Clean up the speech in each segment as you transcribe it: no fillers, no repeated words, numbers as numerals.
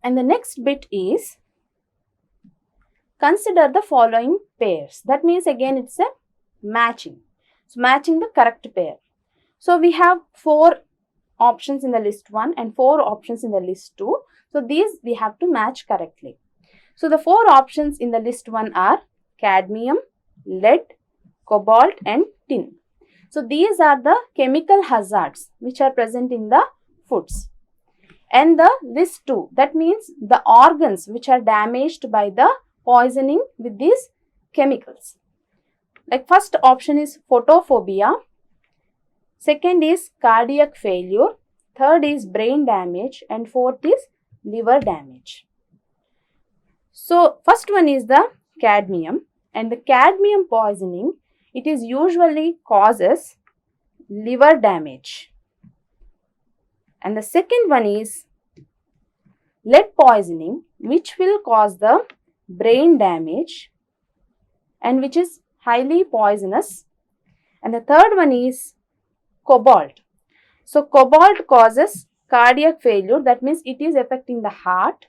And the next bit is consider the following pairs. That means again it's a matching. So matching the correct pair. So we have 4 options in the list 1 and 4 options in the list 2. So these we have to match correctly. So the 4 options in the list 1 are cadmium, lead, cobalt and tin. So these are the chemical hazards which are present in the foods. And the list 2, that means the organs which are damaged by the poisoning with these chemicals. Like first option is photophobia, second is cardiac failure, third is brain damage and fourth is liver damage. So first one is the cadmium, and the cadmium poisoning, it is usually causes liver damage. And the second one is lead poisoning, which will cause the brain damage and which is highly poisonous. And the third one is cobalt. So cobalt causes cardiac failure, that means it is affecting the heart.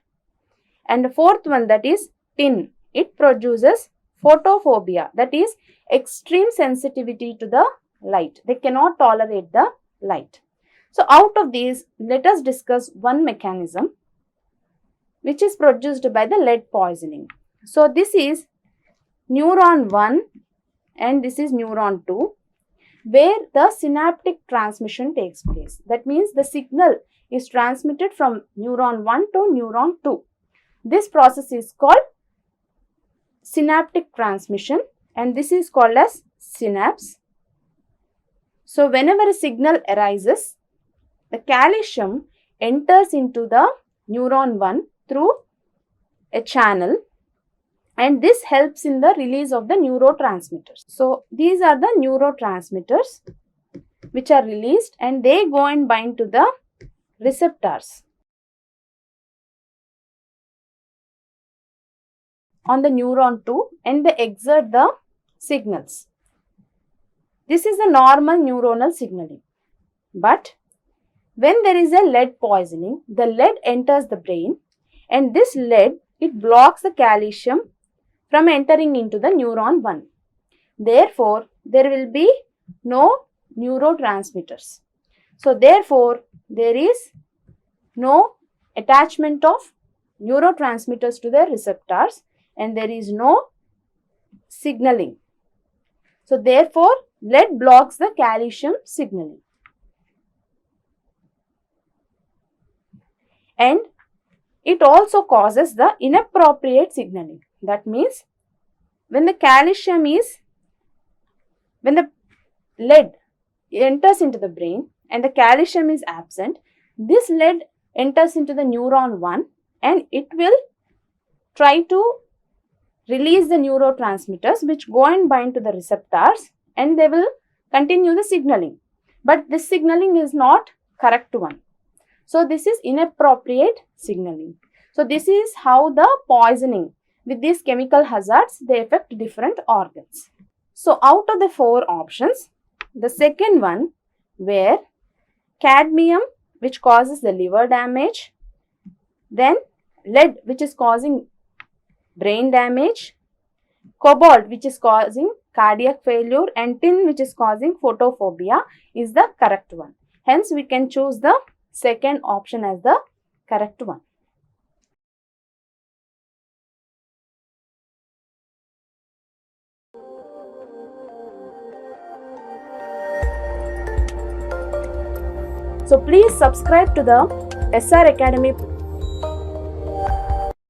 And the fourth one, that is tin, it produces photophobia, that is extreme sensitivity to the light. They cannot tolerate the light. So out of these, let us discuss one mechanism which is produced by the lead poisoning. So this is neuron 1 and this is neuron 2, where the synaptic transmission takes place. That means the signal is transmitted from neuron 1 to neuron 2. This process is called synaptic transmission and this is called as synapse. So whenever a signal arises, the calcium enters into the neuron 1 through a channel, and this helps in the release of the neurotransmitters. So these are the neurotransmitters which are released and they go and bind to the receptors on the neuron 2 and they exert the signals. This is the normal neuronal signaling. But when there is a lead poisoning, the lead enters the brain and this lead, it blocks the calcium from entering into the neuron 1. Therefore, there will be no neurotransmitters. So therefore, there is no attachment of neurotransmitters to the receptors and there is no signaling. So therefore, lead blocks the calcium signaling. And it also causes the inappropriate signaling. That means when the lead enters into the brain and the calcium is absent, this lead enters into the neuron 1 and it will try to release the neurotransmitters which go and bind to the receptors and they will continue the signaling. But this signaling is not correct one. So this is inappropriate signaling. So this is how the poisoning with these chemical hazards, they affect different organs. So out of the 4 options, the second one where cadmium which causes the liver damage, then lead which is causing brain damage, cobalt which is causing cardiac failure and tin which is causing photophobia is the correct one. Hence we can choose the second option as the correct one. So please subscribe to the SR Academy